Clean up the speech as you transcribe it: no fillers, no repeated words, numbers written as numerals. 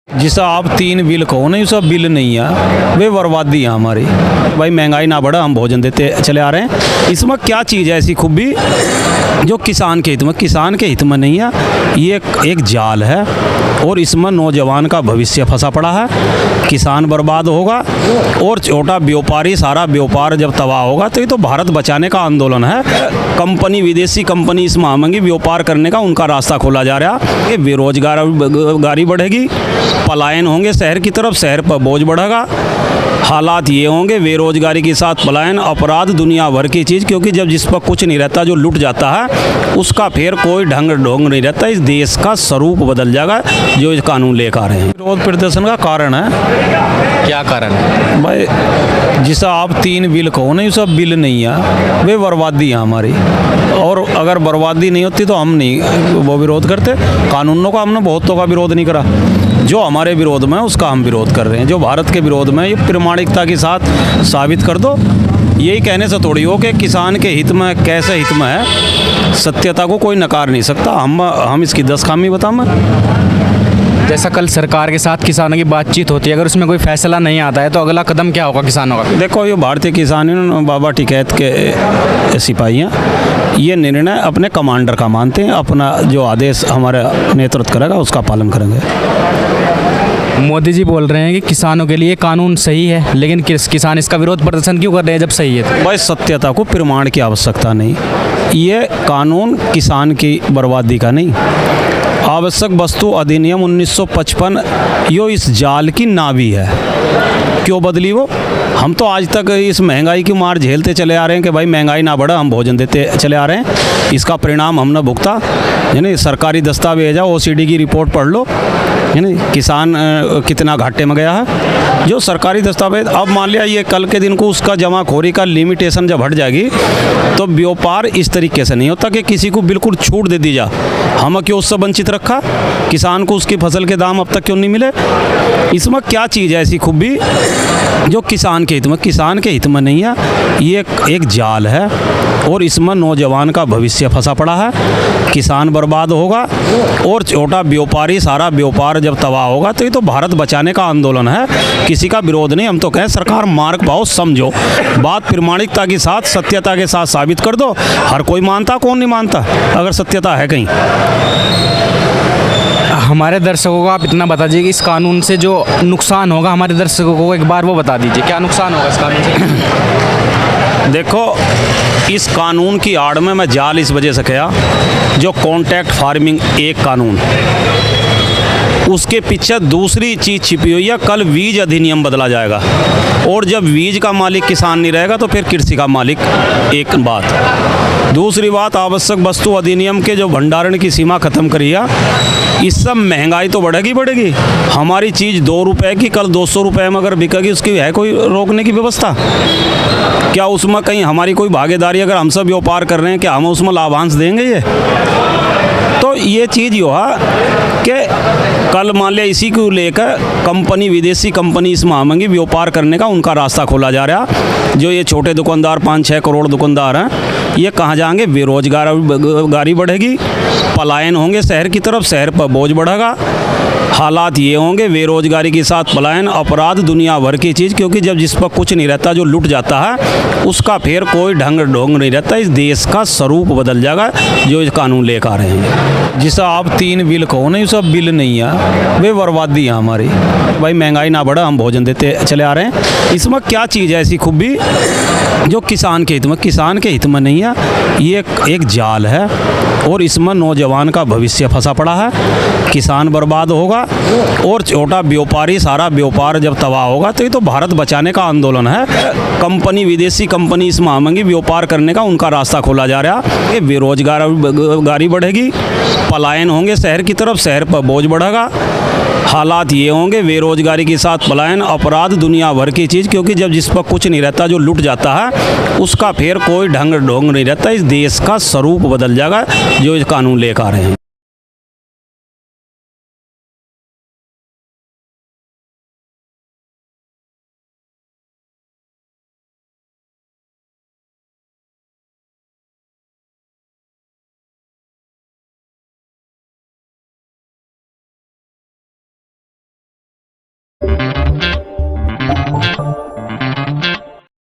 जिस आप 3 बिल कहो ना, ये सब बिल नहीं है, वे बर्बादी है हमारी। भाई महंगाई ना बढ़ा, हम भोजन देते चले आ रहे हैं। इसमें क्या चीज़ है ऐसी खूबी जो किसान के हित में नहीं है। ये एक जाल है और इसमें नौजवान का भविष्य फंसा पड़ा है। किसान बर्बाद होगा और छोटा व्यापारी, सारा व्यापार जब तबाह होगा, तो ये तो भारत बचाने का आंदोलन है। कंपनी, विदेशी कंपनी इस महामंगी व्यापार करने का उनका रास्ता खोला जा रहा है। ये बेरोजगारी बढ़ेगी, पलायन होंगे शहर की तरफ, शहर पर बोझ बढ़ेगा। हालात ये होंगे बेरोजगारी के साथ पलायन, अपराध, दुनिया भर की चीज़, क्योंकि जब जिस पर कुछ नहीं रहता, जो लूट जाता है, उसका फिर कोई ढंग ढोंग नहीं रहता। इस देश का स्वरूप बदल जाएगा जो इस कानून लेकर आ रहे हैं। विरोध प्रदर्शन का कारण है, क्या कारण है? भाई जिस आप 3 बिल कहो ना, ये सब बिल नहीं है, वे बर्बादी है हमारी। और अगर बर्बादी नहीं होती तो हम नहीं वो विरोध करते। कानूनों का हमने बहुतों का विरोध नहीं करा। जो हमारे विरोध में है उसका हम विरोध कर रहे हैं। जो भारत के विरोध में, ये प्रामाणिकता के साथ साबित कर दो। यही कहने से थोड़ी हो कि किसान के हित में, कैसे हित में है, सत्यता को कोई नकार नहीं सकता। हम इसकी 10 खामी बताऊँ मैं। जैसा कल सरकार के साथ किसानों की बातचीत होती है, अगर उसमें कोई फैसला नहीं आता है तो अगला कदम क्या होगा किसानों का? देखो, ये भारतीय किसान यूनियन बाबा टिकैत के सिपाही हैं। ये निर्णय अपने कमांडर का मानते हैं। अपना जो आदेश हमारा नेतृत्व करेगा उसका पालन करेंगे। मोदी जी बोल रहे हैं कि किसानों के लिए कानून सही है, लेकिन किसान इसका विरोध प्रदर्शन क्यों कर रहे हैं जब सही है तो? भाई सत्यता को प्रमाण की आवश्यकता नहीं। ये कानून किसान की बर्बादी का नहीं। आवश्यक वस्तु अधिनियम 1955 यो इस जाल की नावी है। क्यों बदली वो? हम तो आज तक इस महंगाई की मार झेलते चले आ रहे हैं कि भाई महंगाई ना बढ़ा, हम भोजन देते चले आ रहे हैं। इसका परिणाम हमने भुगता। यानी सरकारी दस्तावेज है, OCD की रिपोर्ट पढ़ लो, यानी किसान कितना घाटे में गया है। जो सरकारी दस्तावेज, अब मान लिया ये कल के दिन को उसका जमाखोरी का लिमिटेशन जब हट जाएगी, तो व्यापार इस तरीके से नहीं होता कि किसी को बिल्कुल छूट दे दी जा। हमें क्यों उससे वंचित रखा? किसान को उसकी फसल के दाम अब तक क्यों नहीं मिले? इसमें क्या चीज़ है ऐसी खूबी जो किसान के हित में नहीं है। ये एक जाल है और इसमें नौजवान का भविष्य फंसा पड़ा है। किसान बर्बाद होगा और छोटा व्यापारी, सारा व्यापार जब तबाह होगा, तो ये तो भारत बचाने का आंदोलन है। किसी का विरोध नहीं। हम तो कहें सरकार मार्ग पाओ, समझो, बात प्रामाणिकता के साथ, सत्यता के साथ साबित कर दो। हर कोई मानता, कौन नहीं मानता अगर सत्यता है कहीं। हमारे दर्शकों को आप इतना बता दीजिए कि इस कानून से जो नुकसान होगा हमारे दर्शकों को, एक बार वो बता दीजिए, क्या नुकसान होगा इस कानून से? देखो, इस कानून की आड़ में मैं जाल इस वजह से किया, जो कॉन्ट्रैक्ट फार्मिंग एक कानून, उसके पीछे दूसरी चीज़ छिपी हुई है। कल बीज अधिनियम बदला जाएगा और जब बीज का मालिक किसान नहीं रहेगा तो फिर कृषि का मालिक। एक बात। दूसरी बात, आवश्यक वस्तु अधिनियम के जो भंडारण की सीमा खत्म करी है, इस सब महंगाई तो बढ़ेगी। हमारी चीज़ 2 रुपए की कल 200 रुपए में अगर बिकेगी, उसकी है कोई रोकने की व्यवस्था? क्या उसमें कहीं हमारी कोई भागीदारी? अगर हम सब व्यापार कर रहे हैं, क्या हम उसमें लाभांश देंगे? ये तो ये चीज़ यो है कि कल मान लिया इसी को लेकर कंपनी, विदेशी कंपनी इस महामंगी व्यापार करने का उनका रास्ता खोला जा रहा है। जो ये छोटे दुकानदार, 5-6 करोड़ दुकानदार हैं, ये कहाँ जाएंगे? बेरोजगारी बढ़ेगी, पलायन होंगे शहर की तरफ, शहर पर बोझ बढ़ेगा। हालात ये होंगे बेरोजगारी के साथ पलायन, अपराध, दुनिया भर की चीज़, क्योंकि जब जिस पर कुछ नहीं रहता, जो लूट जाता है, उसका फिर कोई ढंग ढोंग नहीं रहता। इस देश का स्वरूप बदल जाएगा जो इस कानून लेकर आ रहे हैं। जिस आप 3 बिल कहो ना, ये सब बिल नहीं है, वे बर्बादी है हमारी। भाई महंगाई ना बढ़ा, हम भोजन देते चले आ रहे हैं। इसमें क्या चीज़ है ऐसी खूबी जो किसान के हित में नहीं है। ये एक जाल है और इसमें नौजवान का भविष्य फंसा पड़ा है। किसान बर्बाद होगा और छोटा व्यापारी, सारा व्यापार जब तबाह होगा, तो ये तो भारत बचाने का आंदोलन है। कंपनी, विदेशी कंपनी इस महामंगी व्यापार करने का उनका रास्ता खोला जा रहा है। ये बेरोजगारी बढ़ेगी, पलायन होंगे शहर की तरफ, शहर पर बोझ बढ़ेगा। हालात ये होंगे बेरोजगारी के साथ पलायन, अपराध, दुनिया भर की चीज़, क्योंकि जब जिस पर कुछ नहीं रहता, जो लूट जाता है, उसका फिर कोई ढंग ढोंग नहीं रहता। इस देश का स्वरूप बदल जाएगा जो इस कानून लेकर आ रहे हैं। है।